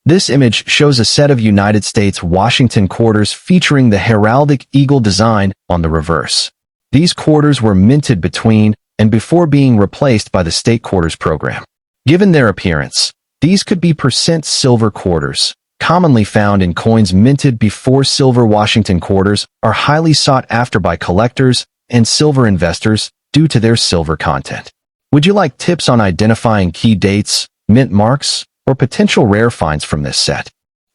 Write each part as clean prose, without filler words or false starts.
This image shows a set of United States Washington quarters featuring the heraldic eagle design on the reverse. These quarters were minted between and before being replaced by the state quarters program. Given their appearance, these could be percent silver quarters, commonly found in coins minted before silver. Washington quarters are highly sought after by collectors and silver investors due to their silver content. Would you like tips on identifying key dates, mint marks, or potential rare finds from this set?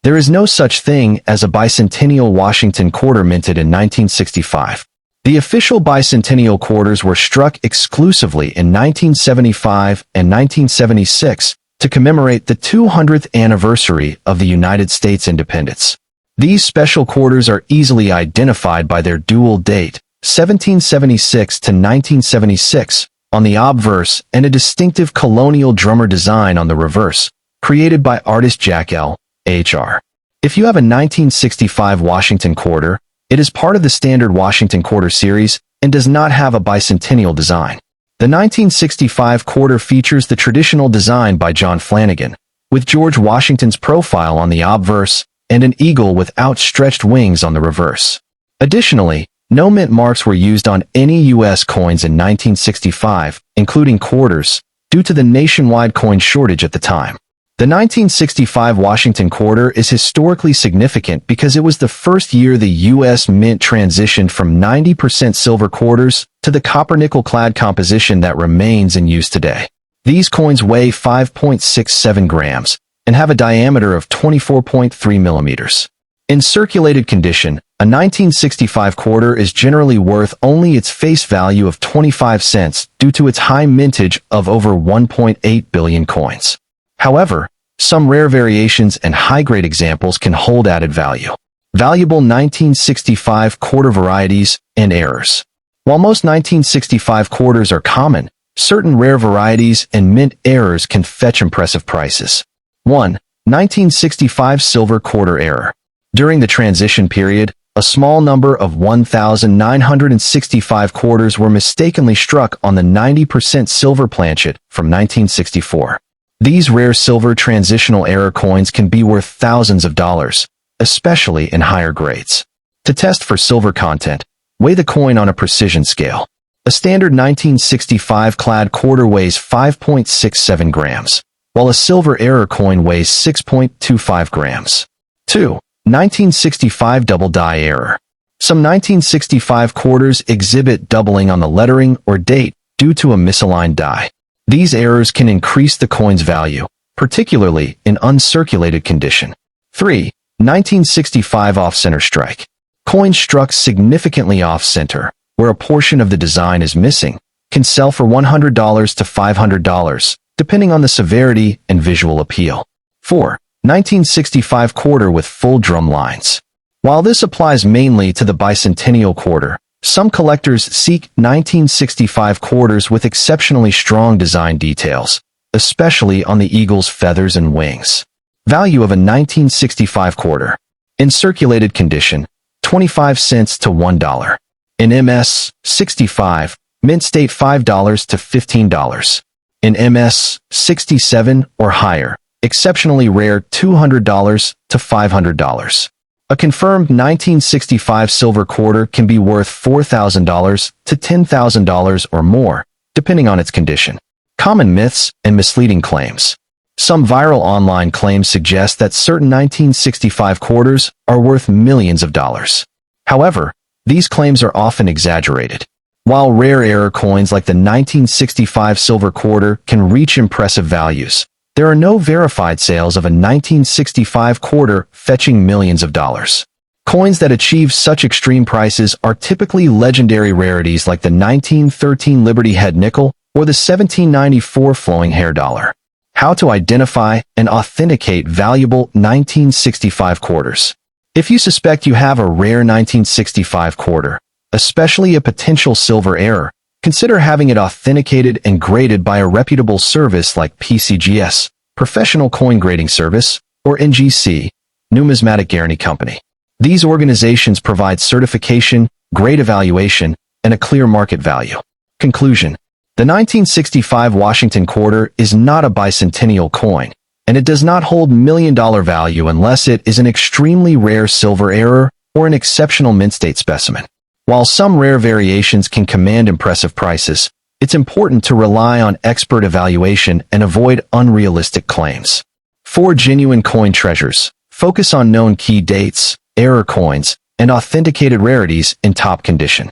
There is no such thing as a bicentennial Washington quarter minted in 1965. The official bicentennial quarters were struck exclusively in 1975 and 1976 to commemorate the 200th anniversary of the United States independence. These special quarters are easily identified by their dual date, 1776 to 1976, on the obverse and a distinctive colonial drummer design on the reverse, created by artist Jack L. H.R. If you have a 1965 Washington quarter, it is part of the standard Washington quarter series and does not have a bicentennial design. The 1965 quarter features the traditional design by John Flanagan, with George Washington's profile on the obverse and an eagle with outstretched wings on the reverse. Additionally, no mint marks were used on any U.S. coins in 1965, including quarters, due to the nationwide coin shortage at the time. The 1965 Washington quarter is historically significant because it was the first year the U.S. Mint transitioned from 90% silver quarters to the copper-nickel-clad composition that remains in use today. These coins weigh 5.67 grams and have a diameter of 24.3 millimeters. In circulated condition, a 1965 quarter is generally worth only its face value of 25 cents due to its high mintage of over 1.8 billion coins. However, some rare variations and high-grade examples can hold added value. Valuable 1965 quarter varieties and errors. While most 1965 quarters are common, certain rare varieties and mint errors can fetch impressive prices. 1. 1965 silver quarter error. During the transition period, a small number of 1,965 quarters were mistakenly struck on the 90% silver planchet from 1964. These rare silver transitional error coins can be worth thousands of dollars, especially in higher grades. To test for silver content, weigh the coin on a precision scale. A standard 1965 clad quarter weighs 5.67 grams, while a silver error coin weighs 6.25 grams. 2. 1965 double die error. Some 1965 quarters exhibit doubling on the lettering or date due to a misaligned die. These errors can increase the coin's value, particularly in uncirculated condition. 3. 1965 off-center strike. Coins struck significantly off-center, where a portion of the design is missing, can sell for $100 to $500, depending on the severity and visual appeal. 4. 1965 quarter with full drum lines. While this applies mainly to the bicentennial quarter, some collectors seek 1965 quarters with exceptionally strong design details, especially on the eagle's feathers and wings. Value of a 1965 quarter. In circulated condition, 25 cents to $1. In MS 65, mint state $5 to $15. In MS 67 or higher, exceptionally rare $200 to $500. A confirmed 1965 silver quarter can be worth $4,000 to $10,000 or more, depending on its condition. Common myths and misleading claims. Some viral online claims suggest that certain 1965 quarters are worth millions of dollars. However, these claims are often exaggerated. While rare error coins like the 1965 silver quarter can reach impressive values, there are no verified sales of a 1965 quarter fetching millions of dollars. Coins that achieve such extreme prices are typically legendary rarities like the 1913 Liberty Head nickel or the 1794 flowing hair dollar. How to identify and authenticate valuable 1965 quarters. If you suspect you have a rare 1965 quarter, especially a potential silver error, consider having it authenticated and graded by a reputable service like PCGS, Professional Coin Grading Service, or NGC, Numismatic Guarantee Company. These organizations provide certification, grade evaluation, and a clear market value. Conclusion. The 1965 Washington quarter is not a bicentennial coin. and it does not hold million-dollar value unless it is an extremely rare silver error or an exceptional mint-state specimen. While some rare variations can command impressive prices, it's important to rely on expert evaluation and avoid unrealistic claims. 4 genuine coin treasures. Focus on known key dates, error coins, and authenticated rarities in top condition.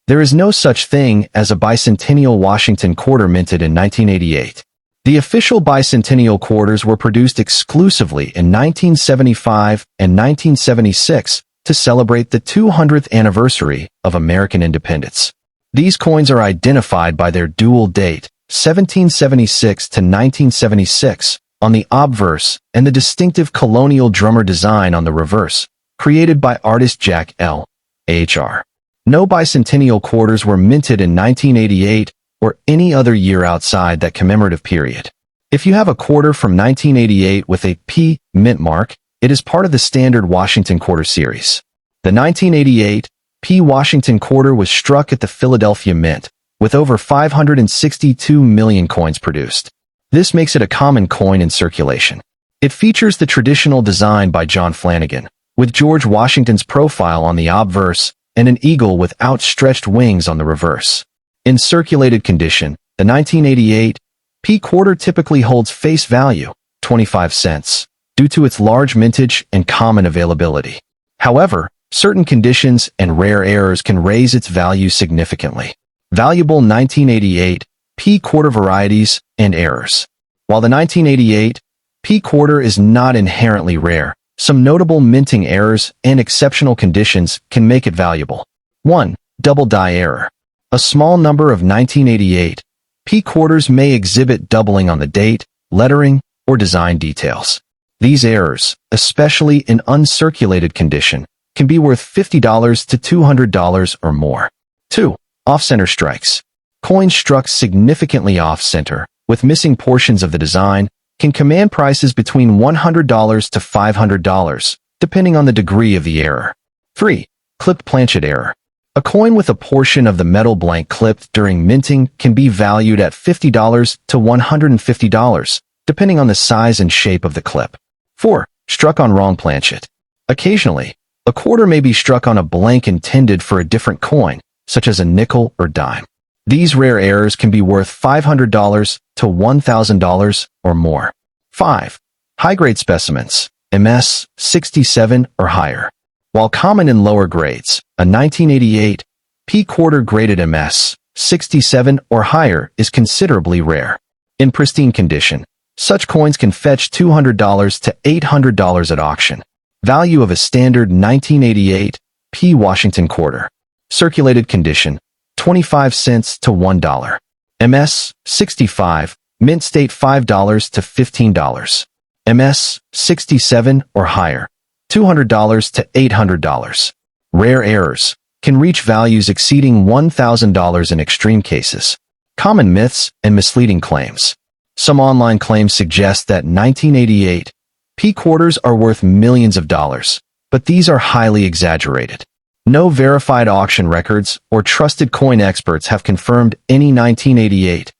There is no such thing as a bicentennial Washington quarter minted in 1988. The official bicentennial quarters were produced exclusively in 1975 and 1976 to celebrate the 200th anniversary of American independence. These coins are identified by their dual date, 1776 to 1976, on the obverse and the distinctive colonial drummer design on the reverse, created by artist Jack L. H.R. No bicentennial quarters were minted in 1988 or any other year outside that commemorative period. If you have a quarter from 1988 with a P mint mark, it is part of the standard Washington quarter series. The 1988 P Washington quarter was struck at the Philadelphia Mint, with over 562 million coins produced. This makes it a common coin in circulation. It features the traditional design by John Flanagan, with George Washington's profile on the obverse and an eagle with outstretched wings on the reverse. In circulated condition, the 1988 P quarter typically holds face value, 25 cents, due to its large mintage and common availability. However, certain conditions and rare errors can raise its value significantly. Valuable 1988 P quarter varieties and errors. While the 1988 P quarter is not inherently rare, some notable minting errors and exceptional conditions can make it valuable. 1. Double die error. A small number of 1988 P quarters may exhibit doubling on the date, lettering, or design details. These errors, especially in uncirculated condition, can be worth $50 to $200 or more. 2. Off-center strikes. Coins struck significantly off-center, with missing portions of the design, can command prices between $100 to $500, depending on the degree of the error. 3. Clipped planchet error. A coin with a portion of the metal blank clipped during minting can be valued at $50 to $150, depending on the size and shape of the clip. 4. Struck on wrong planchet. Occasionally, a quarter may be struck on a blank intended for a different coin, such as a nickel or dime. These rare errors can be worth $500 to $1,000 or more. 5. High-grade specimens, MS 67 or higher. While common in lower grades, a 1988 P quarter graded MS 67 or higher is considerably rare. In pristine condition, such coins can fetch $200 to $800 at auction. Value of a standard 1988 P Washington quarter. Circulated condition, 25 cents to $1. MS 65, mint state $5 to $15. MS 67 or higher, $200 to $800. Rare errors can reach values exceeding $1,000 in extreme cases. Common myths and misleading claims. Some online claims suggest that 1988 P quarters are worth millions of dollars, but these are highly exaggerated. No verified auction records or trusted coin experts have confirmed any 1988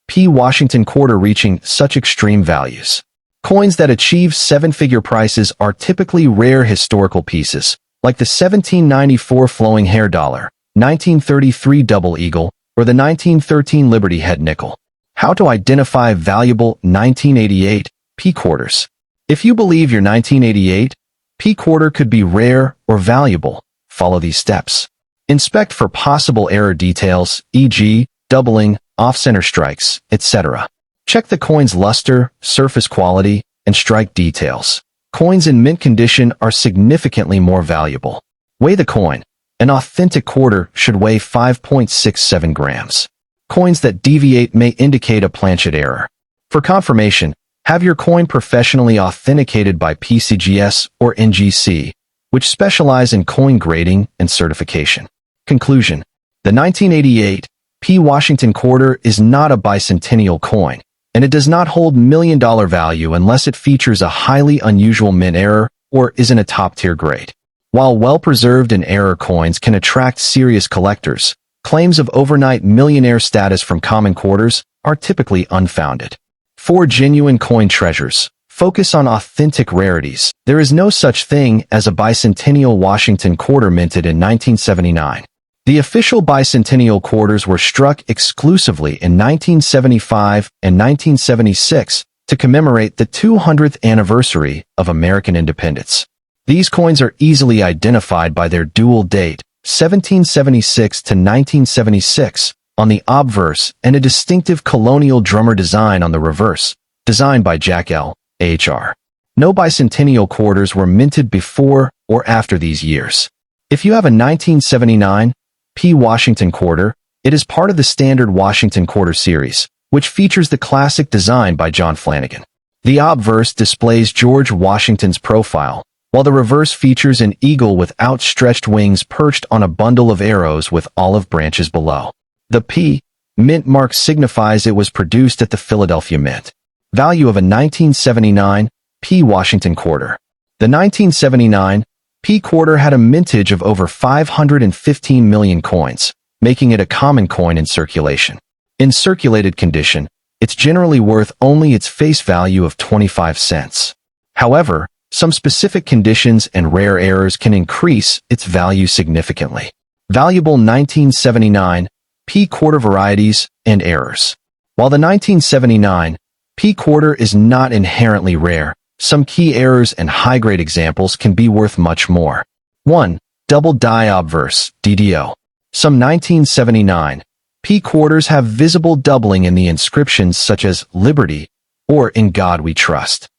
P Washington quarter reaching such extreme values. Coins that achieve seven-figure prices are typically rare historical pieces, like the 1794 flowing hair dollar, 1933 double eagle, or the 1913 Liberty head nickel. How to identify valuable 1988 P quarters. If you believe your 1988 P quarter could be rare or valuable, follow these steps. Inspect for possible error details, e.g., doubling, off-center strikes, etc. Check the coin's luster, surface quality, and strike details. Coins in mint condition are significantly more valuable. Weigh the coin. An authentic quarter should weigh 5.67 grams. Coins that deviate may indicate a planchet error. For confirmation, have your coin professionally authenticated by PCGS or NGC, which specialize in coin grading and certification. Conclusion. The 1988 P Washington quarter is not a bicentennial coin, and it does not hold million-dollar value unless it features a highly unusual mint error or is in a top-tier grade. While well-preserved and error coins can attract serious collectors, claims of overnight millionaire status from common quarters are typically unfounded. 4 genuine coin treasures. Focus on authentic rarities. There is no such thing as a bicentennial Washington quarter minted in 1979. The official bicentennial quarters were struck exclusively in 1975 and 1976 to commemorate the 200th anniversary of American independence. These coins are easily identified by their dual date, 1776 to 1976, on the obverse and a distinctive colonial drummer design on the reverse, designed by Jack L. H.R. No bicentennial quarters were minted before or after these years. If you have a 1979 P. Washington quarter, it is part of the standard Washington quarter series, which features the classic design by John Flanagan. The obverse displays George Washington's profile, while the reverse features an eagle with outstretched wings perched on a bundle of arrows with olive branches below. The P. mint mark signifies it was produced at the Philadelphia Mint. Value of a 1979 P. Washington quarter. The 1979 P. quarter had a mintage of over 515 million coins, making it a common coin in circulation. In circulated condition, it's generally worth only its face value of 25 cents. However, some specific conditions and rare errors can increase its value significantly. Valuable 1979 P. quarter varieties and errors. While the 1979 P. quarter is not inherently rare, some key errors and high-grade examples can be worth much more. 1. Double die obverse, DDO. Some 1979 P. quarters have visible doubling in the inscriptions such as Liberty or In God We Trust.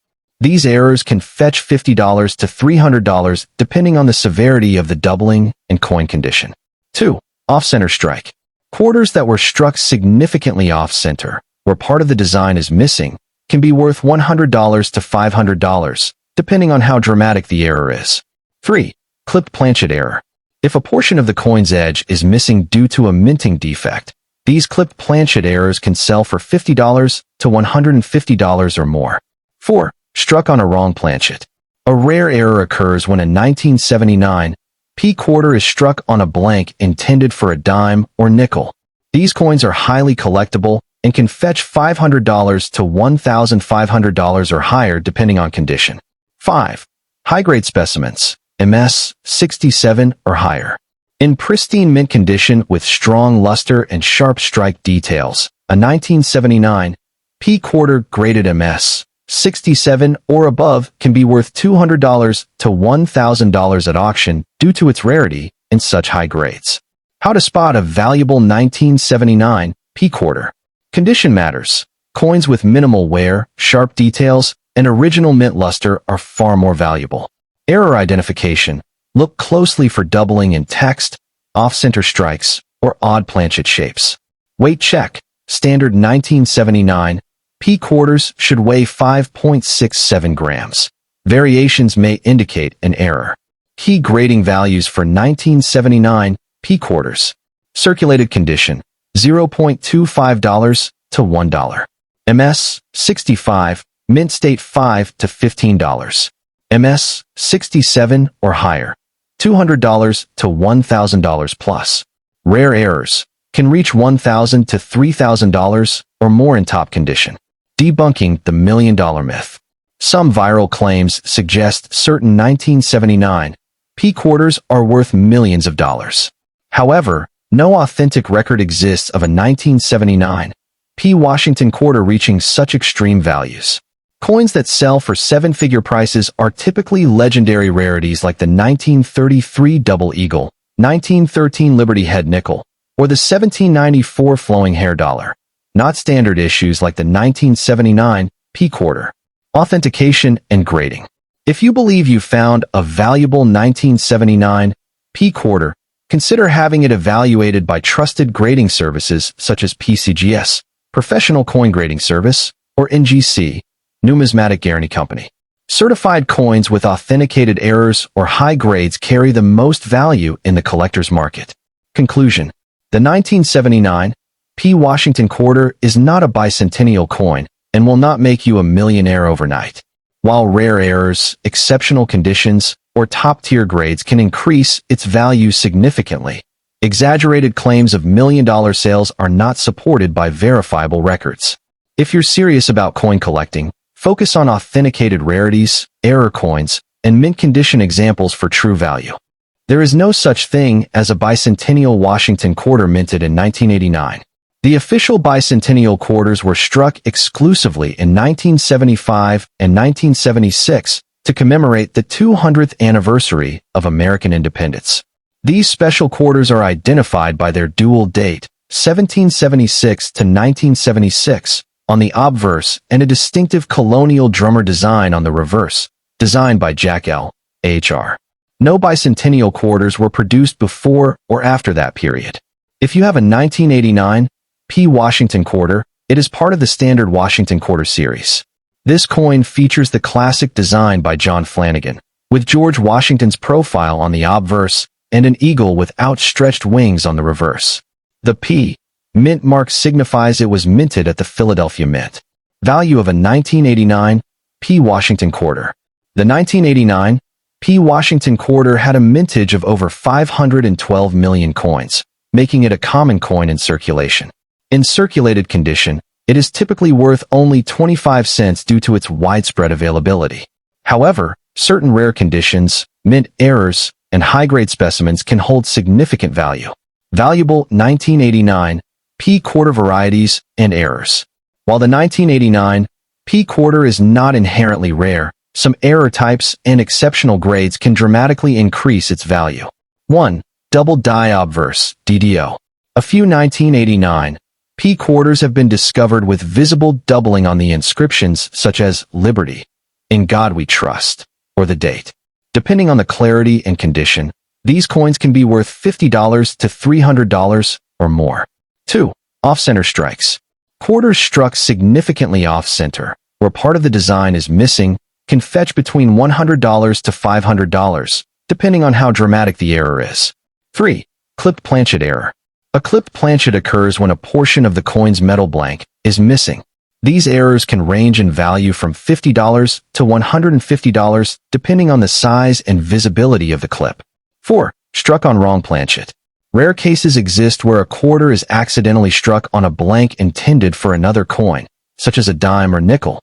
These errors can fetch $50 to $300 depending on the severity of the doubling and coin condition. 2. Off-center strike. Quarters that were struck significantly off-center, where part of the design is missing, can be worth $100 to $500, depending on how dramatic the error is. 3. Clipped planchet error. If a portion of the coin's edge is missing due to a minting defect, these clipped planchet errors can sell for $50 to $150 or more. 4. Struck on a wrong planchet. A rare error occurs when a 1979 P. quarter is struck on a blank intended for a dime or nickel. These coins are highly collectible and can fetch $500 to $1,500 or higher depending on condition. 5. High-grade specimens, MS 67 or higher. In pristine mint condition with strong luster and sharp strike details, a 1979 P. quarter graded MS 67 or above can be worth $200 to $1,000 at auction due to its rarity in such high grades. How to spot a valuable 1979 P. quarter. Condition matters. Coins with minimal wear, sharp details, and original mint luster are far more valuable. Error identification. Look closely for doubling in text, off-center strikes, or odd planchet shapes. Weight check. Standard 1979 P. quarters should weigh 5.67 grams. Variations may indicate an error. Key grading values for 1979 P. quarters. Circulated condition, $0.25 to $1. MS 65, mint state $5 to $15. MS 67 or higher, $200 to $1,000 plus. Rare errors can reach $1,000 to $3,000 or more in top condition. Debunking the million-dollar myth. Some viral claims suggest certain 1979 P. quarters are worth millions of dollars. However, no authentic record exists of a 1979 P. Washington quarter reaching such extreme values. Coins that sell for seven-figure prices are typically legendary rarities like the 1933 Double Eagle, 1913 Liberty Head Nickel, or the 1794 Flowing Hair Dollar, not standard issues like the 1979 P. quarter. Authentication and grading. If you believe you found a valuable 1979 P. quarter, consider having it evaluated by trusted grading services such as PCGS, Professional Coin Grading Service, or NGC, Numismatic Guarantee Company. Certified coins with authenticated errors or high grades carry the most value in the collector's market. Conclusion. The 1979 P. Washington quarter is not a bicentennial coin and will not make you a millionaire overnight. While rare errors, exceptional conditions, or top-tier grades can increase its value significantly, exaggerated claims of million-dollar sales are not supported by verifiable records. If you're serious about coin collecting, Focus on authenticated rarities, error coins, and mint condition examples for true value. There is no such thing as a bicentennial Washington quarter minted in 1989. The official bicentennial quarters were struck exclusively in 1975 and 1976 to commemorate the 200th anniversary of American independence. These special quarters are identified by their dual date, 1776 to 1976, on the obverse and a distinctive colonial drummer design on the reverse, designed by Jack L. H.R. No bicentennial quarters were produced before or after that period. If you have a 1989 P. Washington quarter, it is part of the standard Washington quarter series. This coin features the classic design by John Flanagan, with George Washington's profile on the obverse and an eagle with outstretched wings on the reverse. The P. mint mark signifies it was minted at the Philadelphia Mint. Value of a 1989 P. Washington quarter. The 1989 P. Washington quarter had a mintage of over 512 million coins, making it a common coin in circulation. In circulated condition, it is typically worth only 25 cents due to its widespread availability. However, certain rare conditions, mint errors, and high-grade specimens can hold significant value. Valuable 1989 P quarter varieties and errors. While the 1989 P quarter is not inherently rare, some error types and exceptional grades can dramatically increase its value. 1. Double die obverse, DDO. A few 1989 P quarters have been discovered with visible doubling on the inscriptions such as Liberty, In God We Trust, or the date. Depending on the clarity and condition, these coins can be worth $50 to $300 or more. 2. Off-center strikes. Quarters struck significantly off-center, where part of the design is missing, can fetch between $100 to $500, depending on how dramatic the error is. 3. Clipped planchet error. A clipped planchet occurs when a portion of the coin's metal blank is missing. These errors can range in value from $50 to $150, depending on the size and visibility of the clip. 4. Struck on wrong planchet. Rare cases exist where a quarter is accidentally struck on a blank intended for another coin, such as a dime or nickel.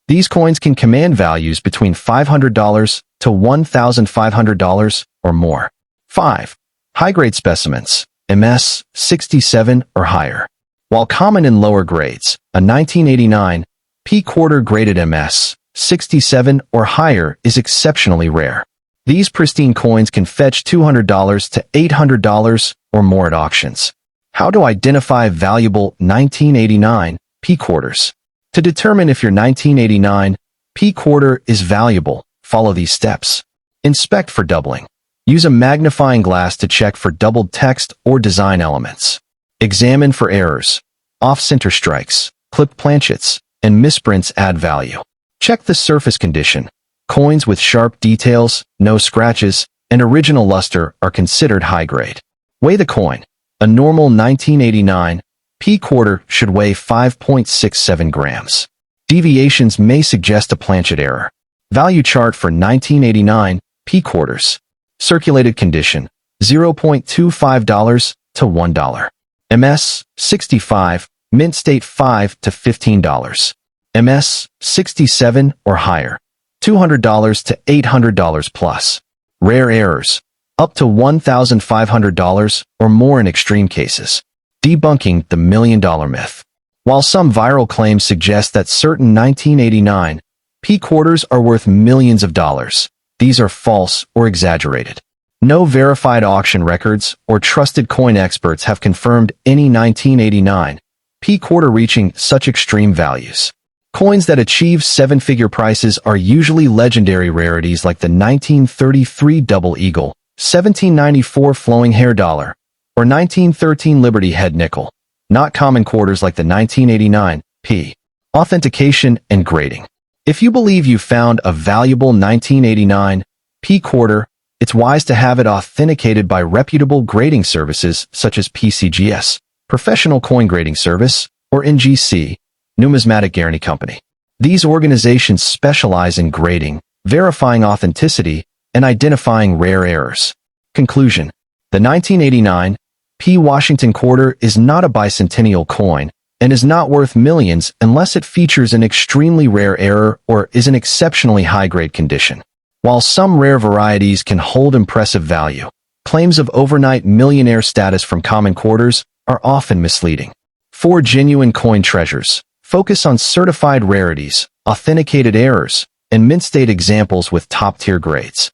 These coins can command values between $500 to $1,500 or more. 5. High-grade specimens, MS 67 or higher. While common in lower grades, a 1989 P quarter graded MS 67 or higher is exceptionally rare. These pristine coins can fetch $200 to $800 or more at auctions. How to identify valuable 1989 P quarters? To determine if your 1989 P quarter is valuable, follow these steps. Inspect for doubling. Use a magnifying glass to check for doubled text or design elements. Examine for errors. Off-center strikes, clipped planchets, and misprints add value. Check the surface condition. Coins with sharp details, no scratches, and original luster are considered high grade. Weigh the coin. A normal 1989 P quarter should weigh 5.67 grams. Deviations may suggest a planchet error. Value chart for 1989 P quarters. Circulated condition, $0.25 to $1. MS 65, mint state $5 to $15. MS 67 or higher, $200 to $800 plus. Rare errors, up to $1,500 or more in extreme cases. Debunking the $1 million myth. While some viral claims suggest that certain 1989 P quarters are worth millions of dollars, these are false or exaggerated. No verified auction records or trusted coin experts have confirmed any 1989 P quarter reaching such extreme values. Coins that achieve seven-figure prices are usually legendary rarities like the 1933 Double Eagle, 1794 Flowing Hair Dollar, or 1913 Liberty Head Nickel, not common quarters like the 1989 P. Authentication and grading. If you believe you found a valuable 1989 P quarter, it's wise to have it authenticated by reputable grading services such as PCGS, Professional Coin Grading Service, or NGC, Numismatic Guarantee Company. These organizations specialize in grading, verifying authenticity, and identifying rare errors. Conclusion: the 1989 P. Washington quarter is not a bicentennial coin, and is not worth millions unless it features an extremely rare error or is an exceptionally high-grade condition. While some rare varieties can hold impressive value, claims of overnight millionaire status from common quarters are often misleading. 4 genuine coin treasures. Focus on certified rarities, authenticated errors, and mint-state examples with top-tier grades.